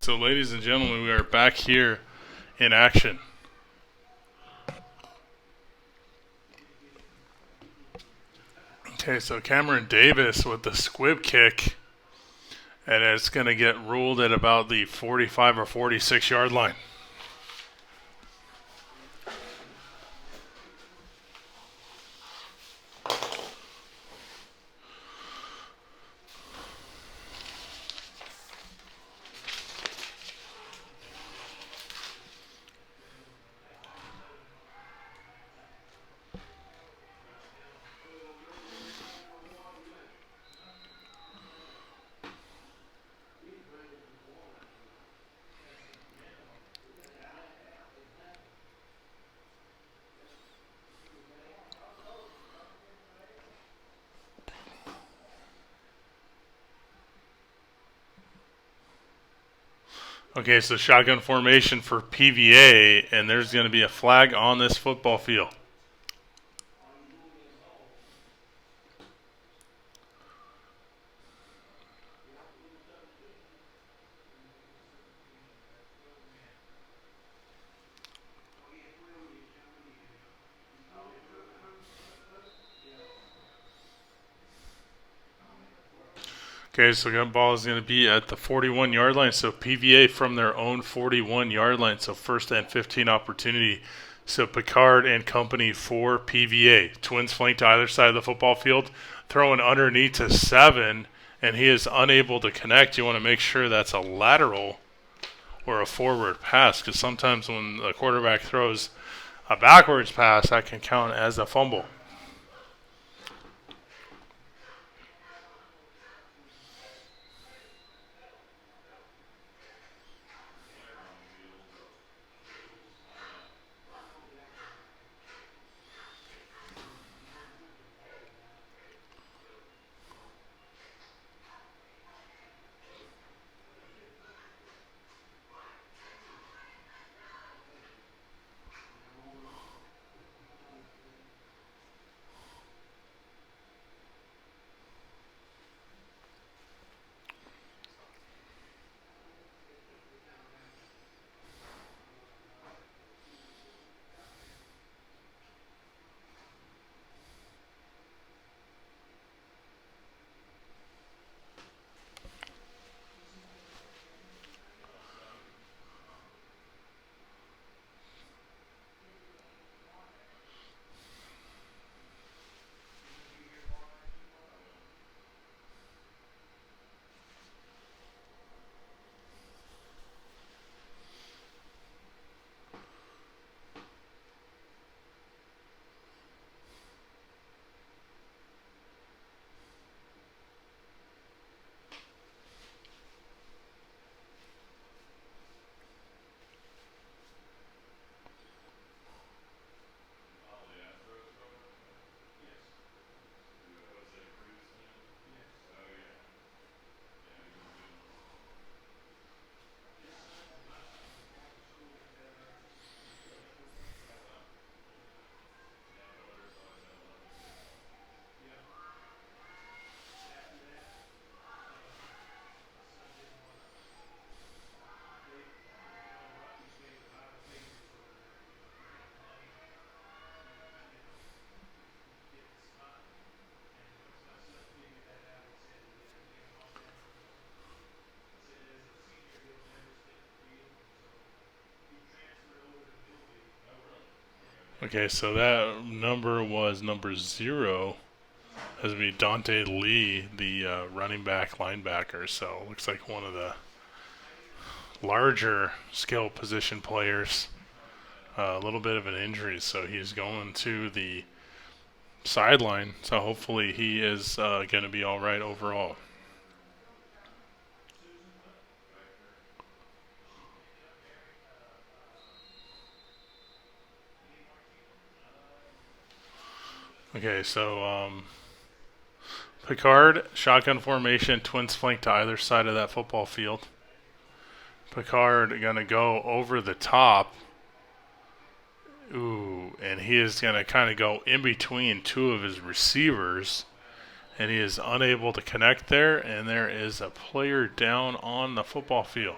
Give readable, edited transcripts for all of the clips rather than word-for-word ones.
So, ladies and gentlemen, we are back here in action. Okay, so Cameron Davis with the squib kick, and it's going to get ruled at about the 45 or 46 yard line. Okay, so shotgun formation for PVA, and there's going to be a flag on this football field. Okay, so that ball is going to be at the 41 yard line. So PVA from their own 41 yard line. So first and 15 opportunity. So Picard and company for PVA. Twins flank to either side of the football field. Throwing underneath to 7, and he is unable to connect. You want to make sure that's a lateral or a forward pass, because sometimes when the quarterback throws a backwards pass, that can count as a fumble. Okay, so that number was number 0. As would be Dante Lee, the running back linebacker. So looks like one of the larger skill position players. A little bit of an injury, so he's going to the sideline. So hopefully he is going to be all right overall. Okay, so Picard, shotgun formation, twins flank to either side of that football field. Picard going to go over the top. Ooh, and he is going to kind of go in between two of his receivers, and he is unable to connect there, and there is a player down on the football field.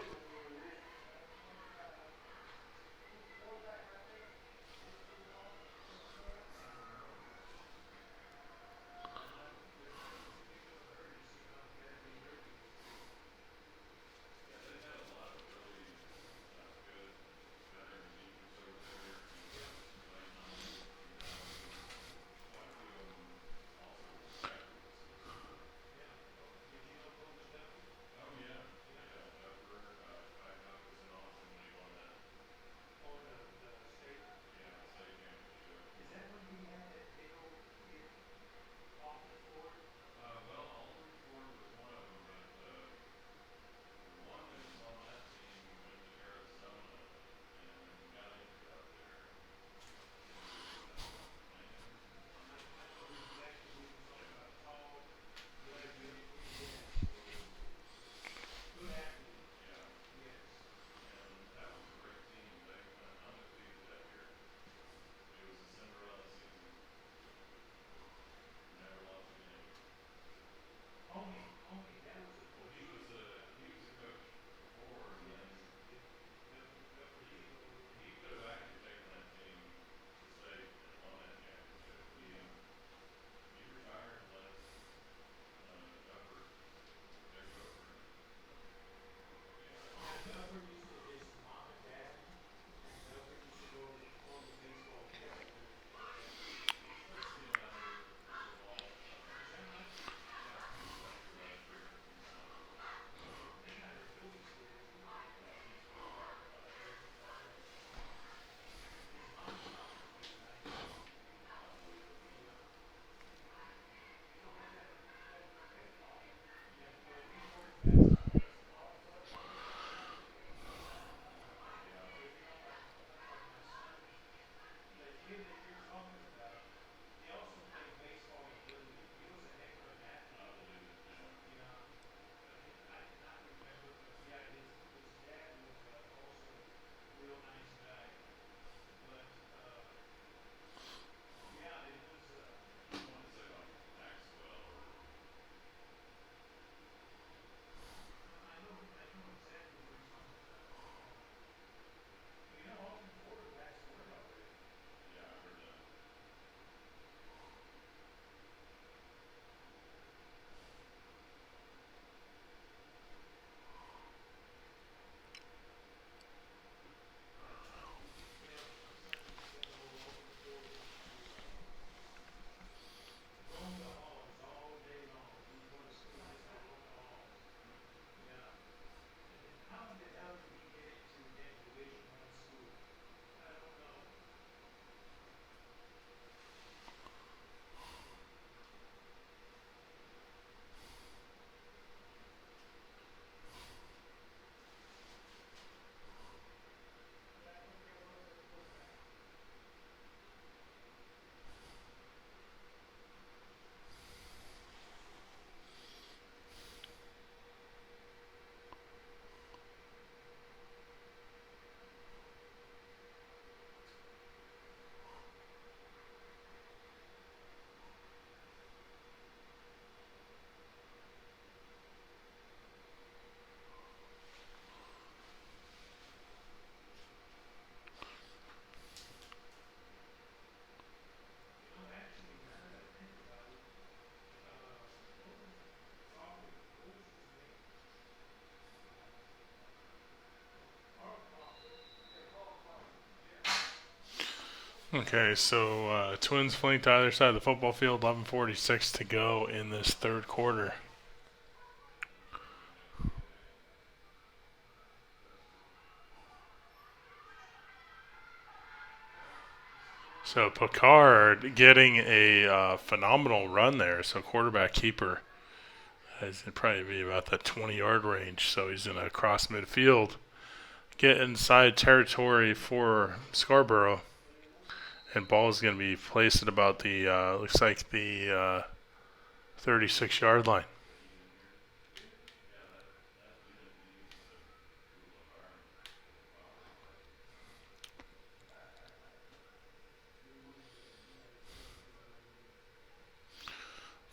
Okay, so Twins flanked either side of the football field, 11:46 to go in this third quarter. So Picard getting a phenomenal run there. So quarterback keeper is probably be about that 20-yard range. So he's in a cross midfield, get inside territory for Scarborough, and ball is going to be placed at about the looks like the 36-yard line.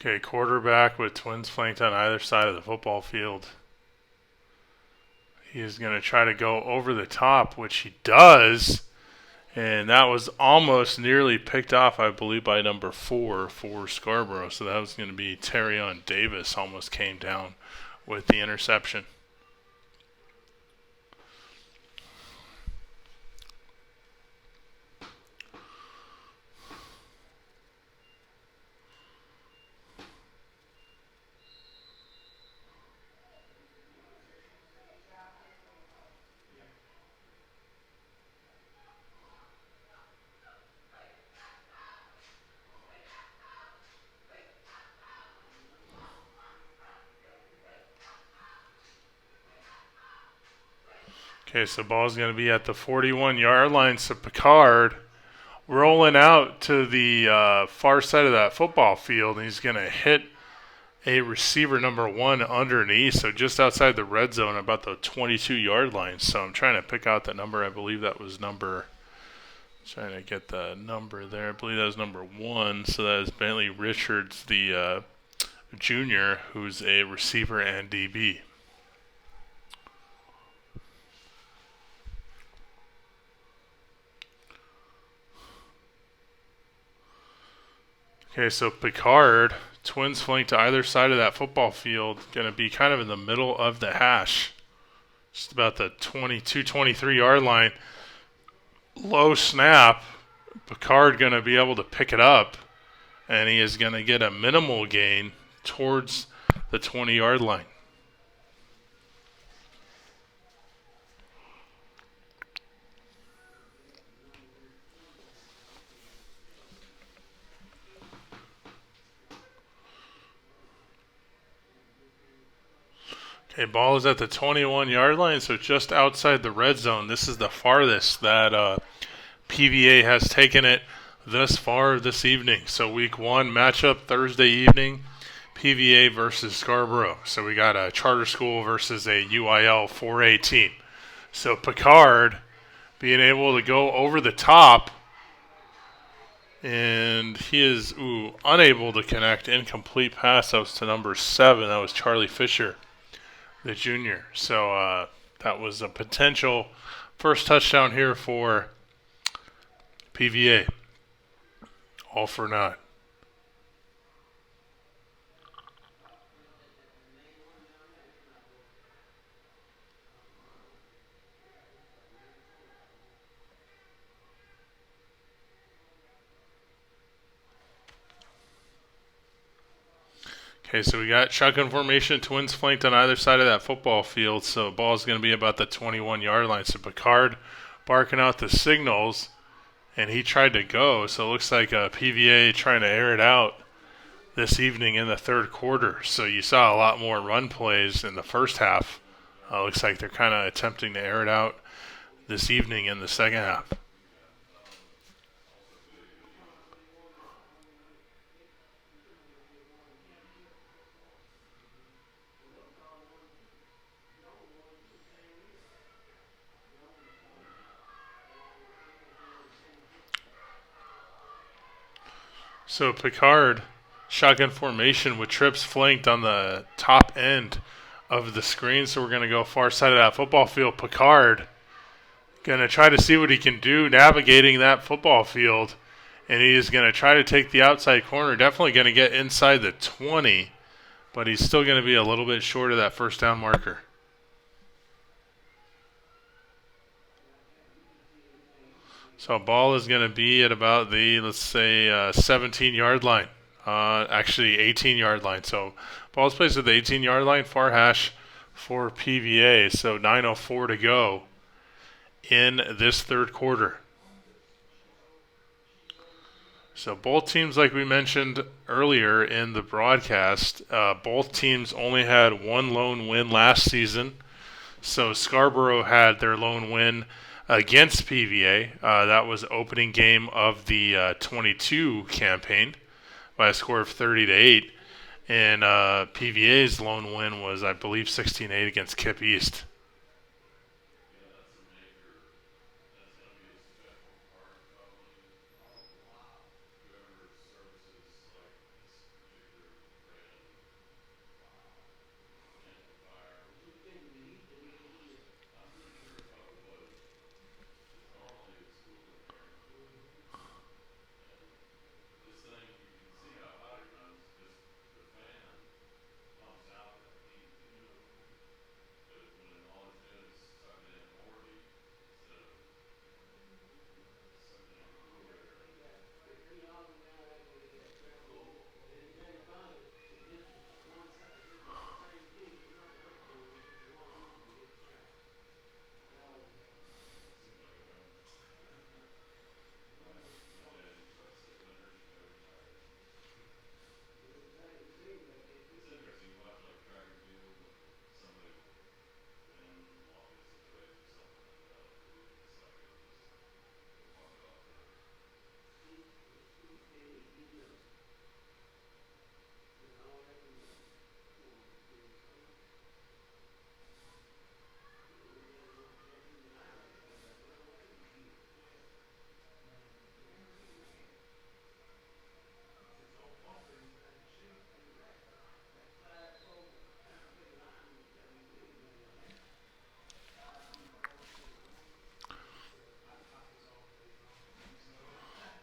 Okay, quarterback with Twins flanked on either side of the football field. He is going to try to go over the top, which he does. And that was almost nearly picked off, I believe, by number 4 for Scarborough. So that was going to be Terrion Davis almost came down with the interception. Okay, so ball's going to be at the 41-yard line. So Picard rolling out to the far side of that football field, and he's going to hit a receiver number 1 underneath, so just outside the red zone, about the 22-yard line. So I'm trying to pick out the number. I believe that was number. Trying to get the number there. I believe that was number 1. So that is Bentley Richards, the junior, who's a receiver and DB. Okay, so Picard, Twins flanked to either side of that football field, going to be kind of in the middle of the hash. Just about the 22, 23-yard line. Low snap. Picard going to be able to pick it up, and he is going to get a minimal gain towards the 20-yard line. Okay, ball is at the 21-yard line, so just outside the red zone. This is the farthest that PVA has taken it thus far this evening. So week 1 matchup Thursday evening, PVA versus Scarborough. So we got a charter school versus a UIL 4A team. So Picard being able to go over the top, and he is unable to connect. Incomplete pass. That was to number 7. That was Charlie Fisher, the junior. So that was a potential first touchdown here for PVA. All for naught. Okay, so we got shotgun formation, Twins flanked on either side of that football field. So ball is going to be about the 21-yard line. So Picard barking out the signals, and he tried to go. So it looks like PVA trying to air it out this evening in the third quarter. So you saw a lot more run plays in the first half. Looks like they're kind of attempting to air it out this evening in the second half. So Picard, shotgun formation with trips flanked on the top end of the screen. So we're going to go far side of that football field. Picard going to try to see what he can do navigating that football field. And he is going to try to take the outside corner. Definitely going to get inside the 20. But he's still going to be a little bit short of that first down marker. So ball is going to be at about the, let's say, 17-yard line. Actually, 18-yard line. So ball's placed at the 18-yard line, far hash for PVA. So 9:04 to go in this third quarter. So both teams, like we mentioned earlier in the broadcast, both teams only had one lone win last season. So Scarborough had their lone win against PVA. That was opening game of the 22 campaign by a score of 30-8. And PVA's lone win was, I believe, 16-8 against Kip East.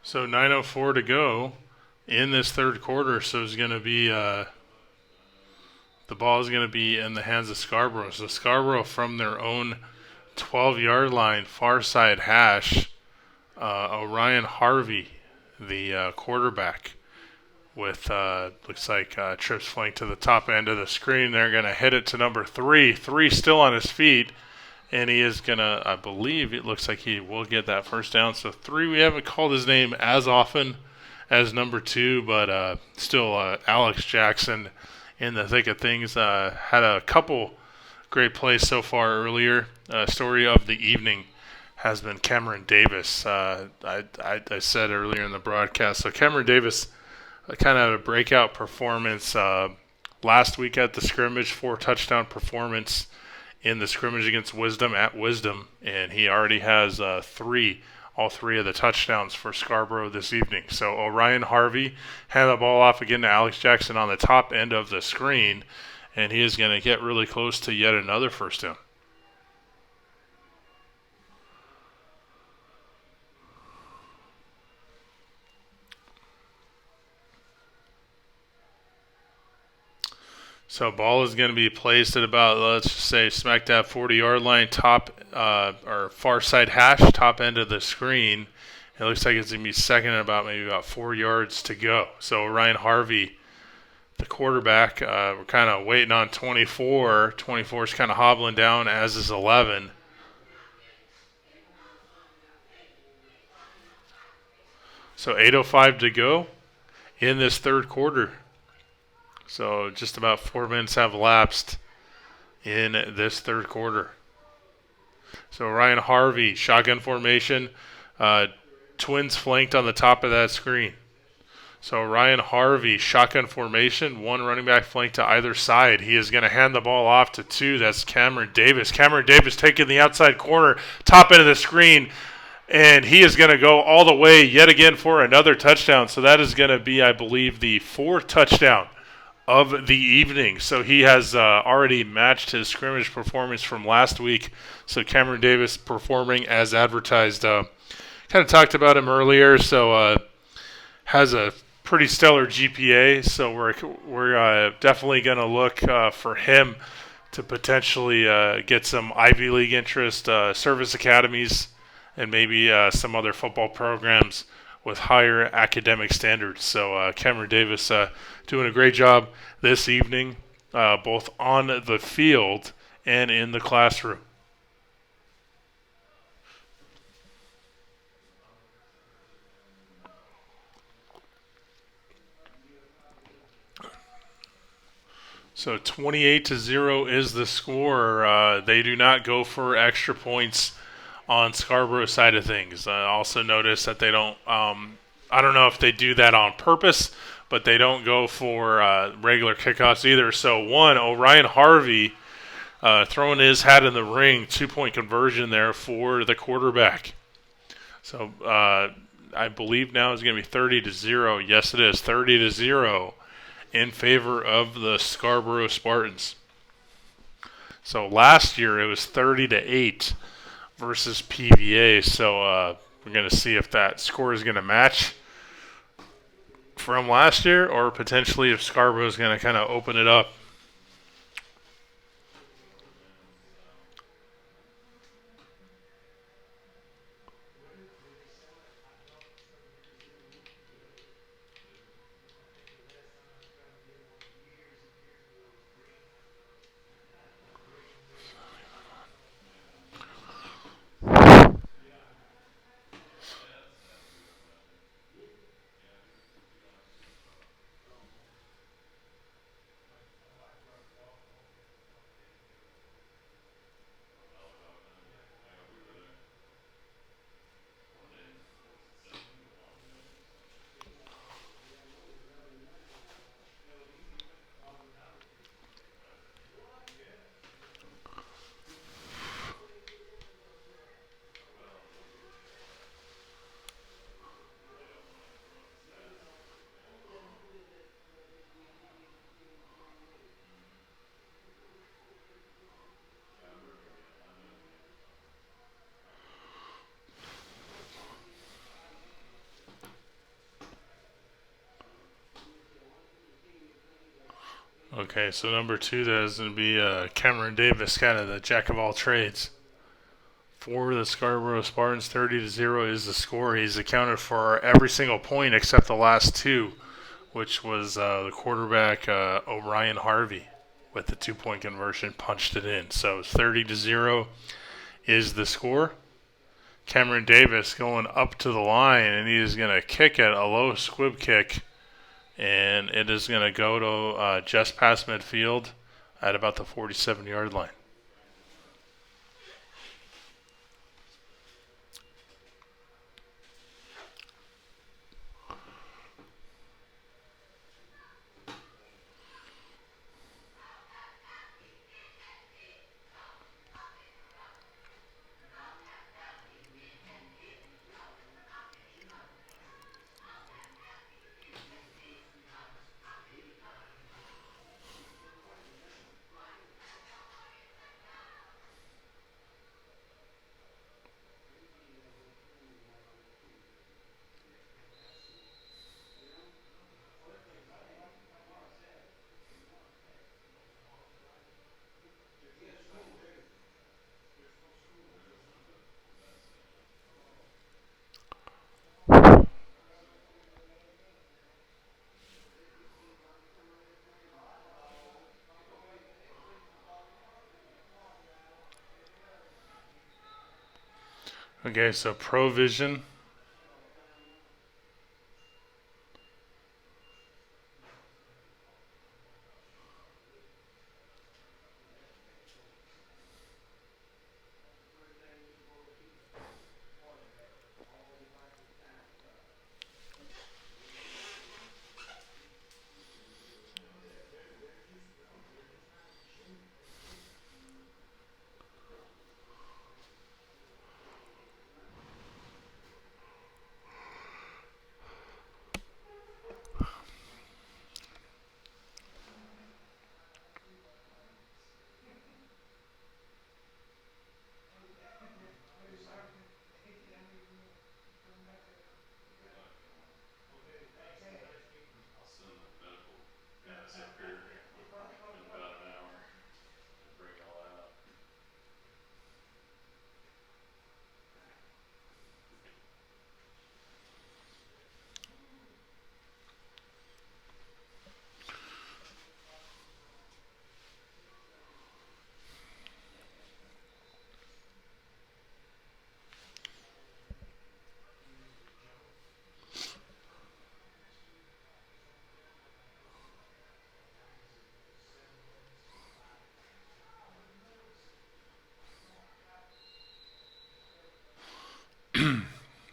So 9:04 to go in this third quarter. So it's going to be the ball is going to be in the hands of Scarborough. So Scarborough from their own 12-yard line, far side hash. Orion Harvey, the quarterback, with looks like trips flank to the top end of the screen. They're going to hit it to number 3. 3 still on his feet. And he is going to, I believe, it looks like he will get that first down. So 3, we haven't called his name as often as number 2, but still Alex Jackson in the thick of things. Had a couple great plays so far earlier. Story of the evening has been Cameron Davis. I said earlier in the broadcast. So Cameron Davis kind of had a breakout performance last week at the scrimmage, 4 touchdown performance in the scrimmage against Wisdom at Wisdom, and he already has all 3 of the touchdowns for Scarborough this evening. So Orion Harvey hand the ball off again to Alex Jackson on the top end of the screen, and he is going to get really close to yet another first down. So ball is going to be placed at about, let's just say, smack that 40-yard line, top or far side hash, top end of the screen. It looks like it's going to be second and maybe about 4 yards to go. So Ryan Harvey, the quarterback, we're kind of waiting on 24. 24 is kind of hobbling down, as is 11. So 8:05 to go in this third quarter. So just about 4 minutes have elapsed in this third quarter. So Ryan Harvey, shotgun formation, twins flanked on the top of that screen. So Ryan Harvey, shotgun formation, 1 running back flanked to either side. He is going to hand the ball off to 2. That's Cameron Davis. Cameron Davis taking the outside corner, top end of the screen, and he is going to go all the way yet again for another touchdown. So that is going to be, I believe, the 4th touchdown of the evening. So he has already matched his scrimmage performance from last week. So Cameron Davis performing as advertised. Kind of talked about him earlier. So has a pretty stellar GPA. So we're definitely going to look for him to potentially get some Ivy League interest, service academies, and maybe some other football programs with higher academic standards. So Cameron Davis doing a great job this evening, both on the field and in the classroom. So 28-0 is the score. They do not go for extra points on Scarborough side of things. I also notice that they don't. I don't know if they do that on purpose, but they don't go for regular kickoffs either. So Orion Harvey throwing his hat in the ring, 2-point conversion there for the quarterback. So I believe now it's going to be 30-0. Yes, it is 30-0 in favor of the Scarborough Spartans. So last year it was 30-8 versus PVA. So we're going to see if that score is going to match from last year, or potentially if Scarborough is going to kind of open it up. Okay, so number 2, that is going to be Cameron Davis, kind of the jack of all trades. For the Scarborough Spartans, 30-0 is the score. He's accounted for every single point except the last 2, which was the quarterback Orion Harvey with the 2-point conversion, punched it in. So 30-0 is the score. Cameron Davis going up to the line, and he is going to kick it, a low squib kick, and it is going to go to just past midfield at about the 47-yard line. Okay, so Provision.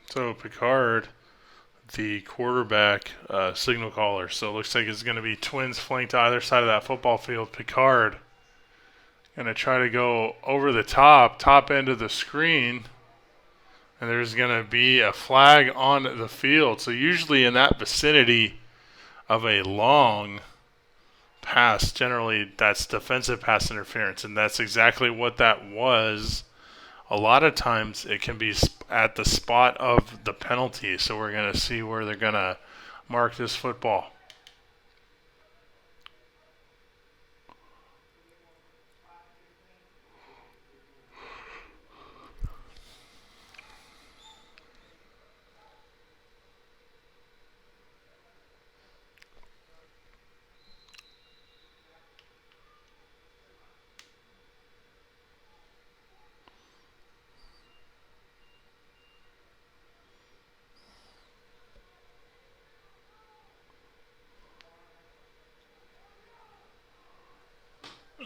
So Picard, the quarterback signal caller. So it looks like it's going to be twins flanked to either side of that football field. Picard going to try to go over the top end of the screen, and there's going to be a flag on the field. So usually in that vicinity of a long pass, generally that's defensive pass interference, and that's exactly what that was. A lot of times it can be at the spot of the penalty, so we're going to see where they're going to mark this football.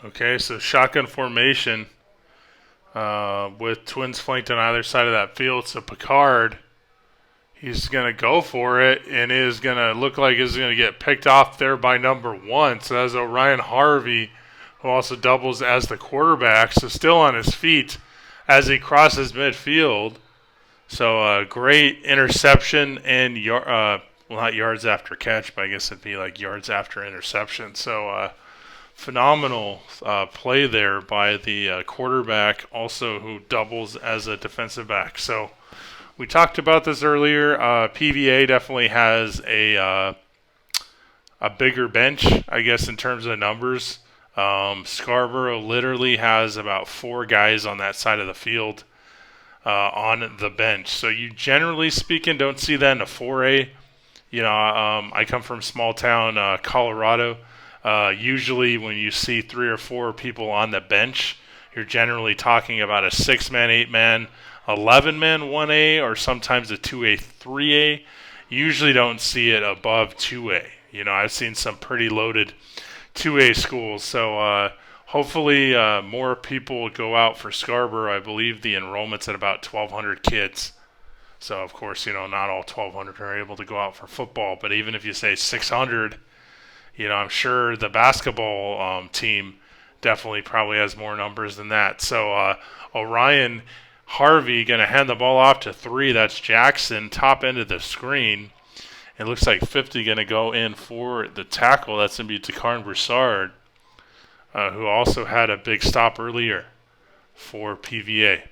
Okay, so shotgun formation with twins flanked on either side of that field. So Picard, he's going to go for it, and it is going to look like it's going to get picked off there by number 1. So that's Orion Harvey, who also doubles as the quarterback. So still on his feet as he crosses midfield. So great interception and well, not yards after catch, but I guess it'd be like yards after interception. So phenomenal play there by the quarterback, also who doubles as a defensive back. So we talked about this earlier. PVA definitely has a bigger bench, I guess, in terms of numbers. Scarborough literally has about 4 guys on that side of the field on the bench. So you generally speaking don't see that in a 4A. You know, I come from small town Colorado. Usually when you see 3 or 4 people on the bench, you're generally talking about a 6-man, 8-man, 11-man 1A, or sometimes a 2A, 3A. You usually don't see it above 2A. You know, I've seen some pretty loaded 2A schools. So hopefully more people go out for Scarborough. I believe the enrollment's at about 1,200 kids. So, of course, you know, not all 1,200 are able to go out for football. But even if you say 600, you know, I'm sure the basketball team definitely probably has more numbers than that. So Orion Harvey going to hand the ball off to 3. That's Jackson, top end of the screen. It looks like 50 going to go in for the tackle. That's going to be Takarn Broussard, who also had a big stop earlier for PVA.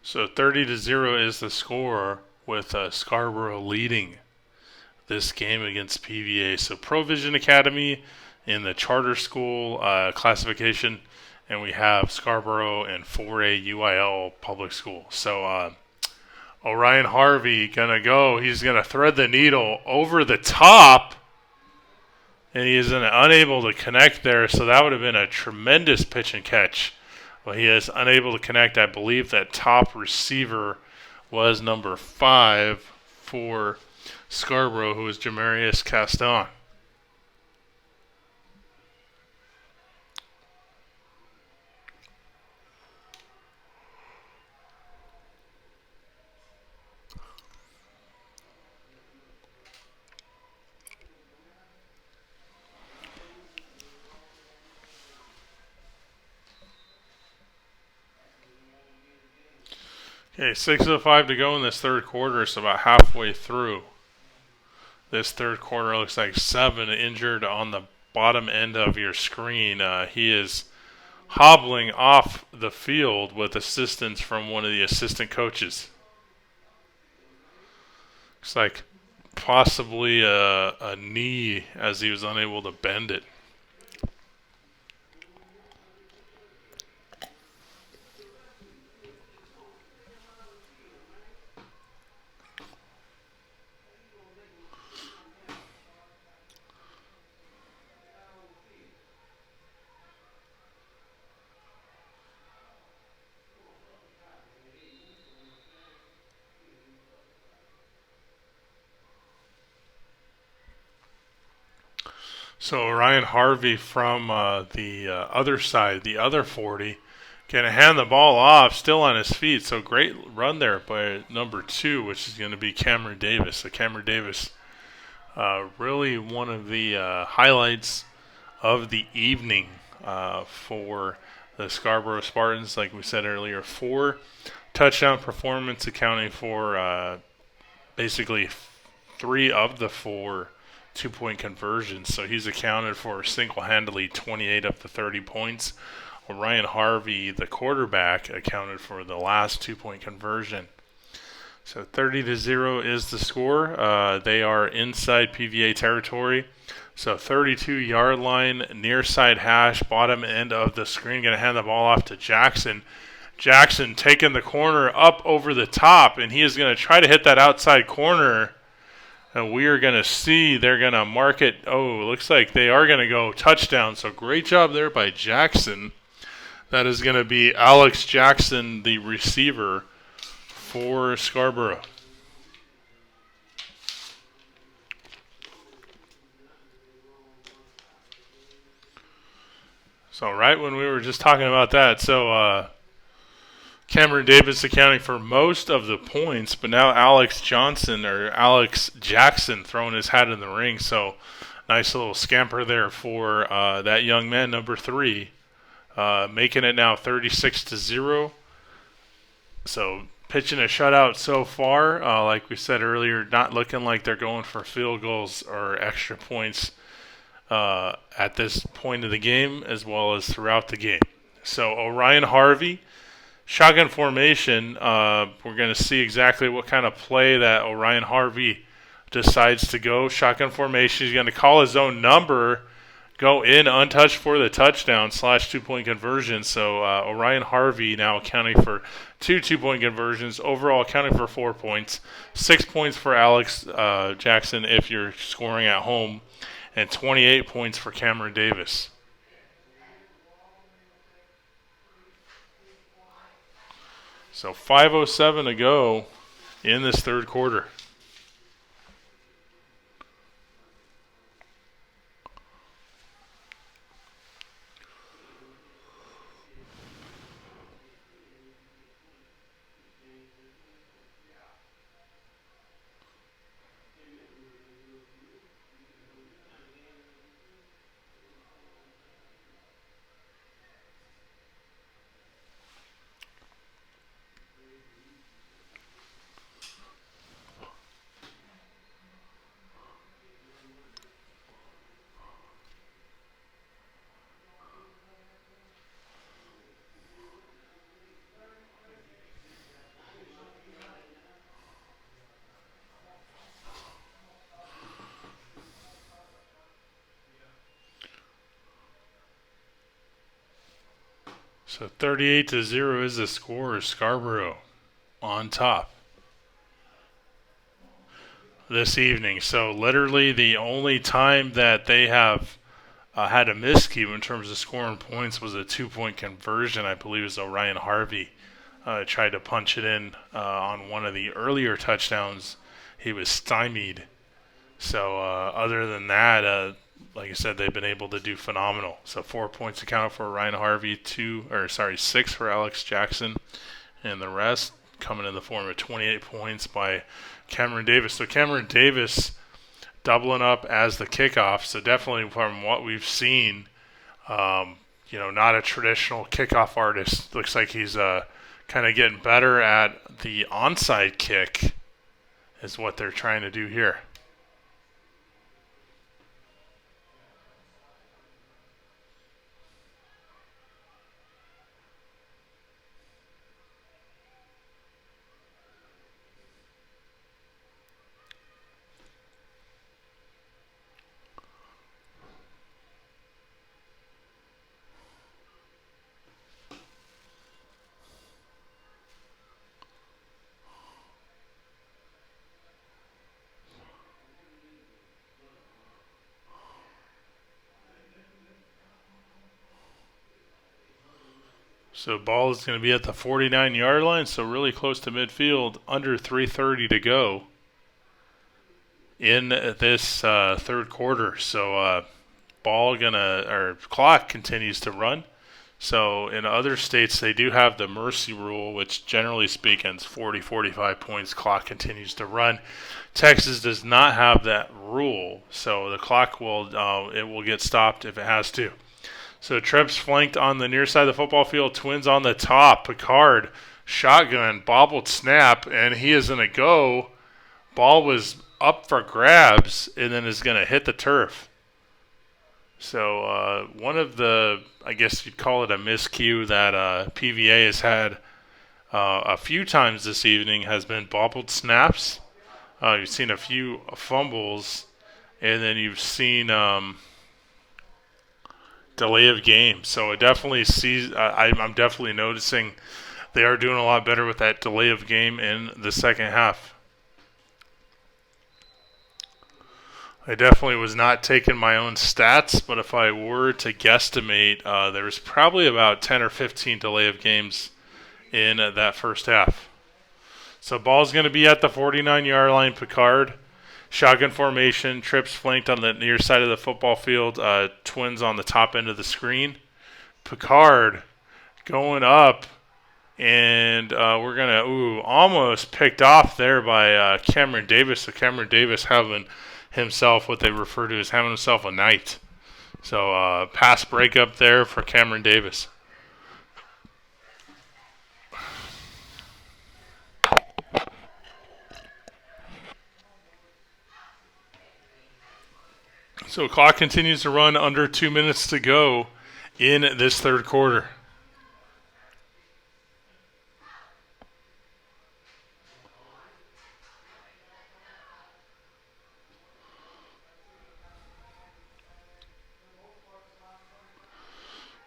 So 30-0 is the score, with Scarborough leading this game against PVA. So Provision Academy in the charter school classification, and we have Scarborough and 4A UIL public school. So Orion Harvey gonna go. He's gonna thread the needle over the top, and he is unable to connect there. So that would have been a tremendous pitch and catch. Well, he is unable to connect. I believe that top receiver was number 5 for Scarborough, who is Jamarius Caston. Okay, 6:05 to go in this third quarter. So about halfway through this third quarter. Looks like 7 injured on the bottom end of your screen. He is hobbling off the field with assistance from one of the assistant coaches. Looks like possibly a knee, as he was unable to bend it. So Ryan Harvey from the other side, the other 40, going to hand the ball off, still on his feet. So great run there by number 2, which is going to be Cameron Davis. So Cameron Davis, really one of the highlights of the evening for the Scarborough Spartans. Like we said earlier, 4 touchdown performance, accounting for basically 3 of the 4 2-point conversions. So he's accounted for single-handedly 28 of the 30 points. Ryan Harvey, the quarterback, accounted for the last 2-point conversion. So 30-0 is the score. They are inside PVA territory. So 32-yard line, near side hash, bottom end of the screen. Going to hand the ball off to Jackson. Jackson taking the corner up over the top, and he is going to try to hit that outside corner. And we are going to see they're going to mark it. Oh, looks like they are going to go touchdown. So great job there by Jackson. That is going to be Alex Jackson, the receiver for Scarborough. So right when we were just talking about that, so Cameron Davis accounting for most of the points, but now Alex Jackson throwing his hat in the ring. So nice little scamper there for that young man, number 3, making it now 36-0. So pitching a shutout so far. Like we said earlier, not looking like they're going for field goals or extra points at this point of the game, as well as throughout the game. So Orion Harvey, shotgun formation. We're going to see exactly what kind of play that Orion Harvey decides to go. Shotgun formation. He's going to call his own number, go in untouched for the touchdown / 2-point conversion. So Orion Harvey now accounting for 2 2-point conversions, overall accounting for 4 points, 6 points for Alex Jackson if you're scoring at home, and 28 points for Cameron Davis. So 5:07 to go in this third quarter. So 38-0 is the score. Scarborough on top this evening. So literally the only time that they have had a miscue in terms of scoring points was a 2-point conversion. I believe it was Orion Harvey tried to punch it in on one of the earlier touchdowns. He was stymied. So other than that, like I said, they've been able to do phenomenal. So 4 points accounted for Ryan Harvey, 6 for Alex Jackson, and the rest coming in the form of 28 points by Cameron Davis. So Cameron Davis doubling up as the kickoff. So definitely from what we've seen, not a traditional kickoff artist. Looks like he's kind of getting better at the onside kick is what they're trying to do here. So ball is going to be at the 49-yard line, so really close to midfield, under 3:30 to go in this third quarter. So clock continues to run. So in other states, they do have the mercy rule, which generally speaking is 40, 45 points. Clock continues to run. Texas does not have that rule, so the clock will get stopped if it has to. So Trips flanked on the near side of the football field. Twins on the top. Picard shotgun bobbled snap, and he is going to go. Ball was up for grabs, and then is going to hit the turf. So one of the, I guess you'd call it a miscue that PVA has had a few times this evening has been bobbled snaps. You've seen a few fumbles, and then you've seen delay of game. So it definitely I'm definitely noticing they are doing a lot better with that delay of game in the second half. I definitely was not taking my own stats, but if I were to guesstimate, there was probably about 10 or 15 delay of games in that first half. So ball's going to be at the 49-yard line. Picard, shotgun formation, Trips flanked on the near side of the football field, Twins on the top end of the screen. Picard going up, and we're going to, almost picked off there by Cameron Davis. So Cameron Davis having himself what they refer to as having himself a night. So pass breakup there for Cameron Davis. So clock continues to run, under 2 minutes to go in this third quarter.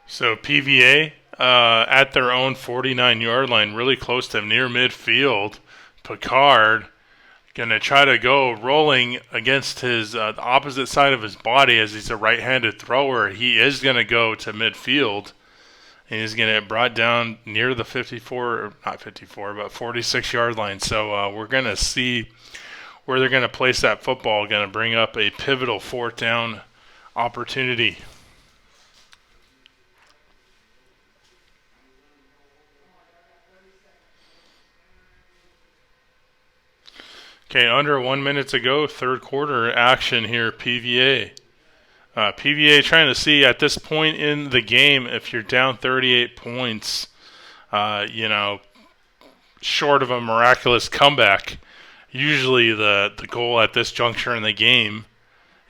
So PVA at their own 49-yard line, really close to near midfield. Picard going to try to go rolling against his the opposite side of his body as he's a right-handed thrower. He is going to go to midfield, and he's going to get brought down near the 46-yard line. So we're going to see where they're going to place that football, going to bring up a pivotal fourth down opportunity. Okay, under 1 minute to go, third quarter action here, PVA. PVA trying to see at this point in the game, if you're down 38 points, short of a miraculous comeback, usually the goal at this juncture in the game,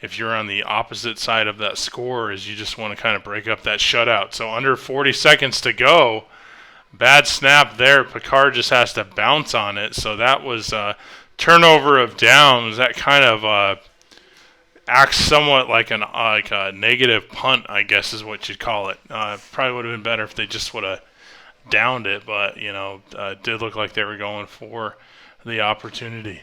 if you're on the opposite side of that score, is you just want to kind of break up that shutout. So under 40 seconds to go, bad snap there. Picard just has to bounce on it. So that was turnover of downs. That kind of acts somewhat like a negative punt, I guess is what you'd call it. Probably would have been better if they just would have downed it, but it did look like they were going for the opportunity.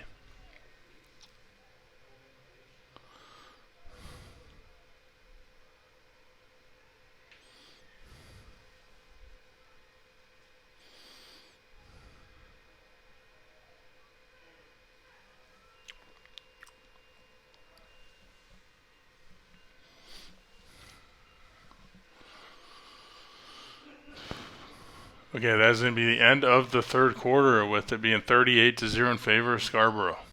Okay, that's going to be the end of the third quarter with it being 38-0 in favor of Scarborough.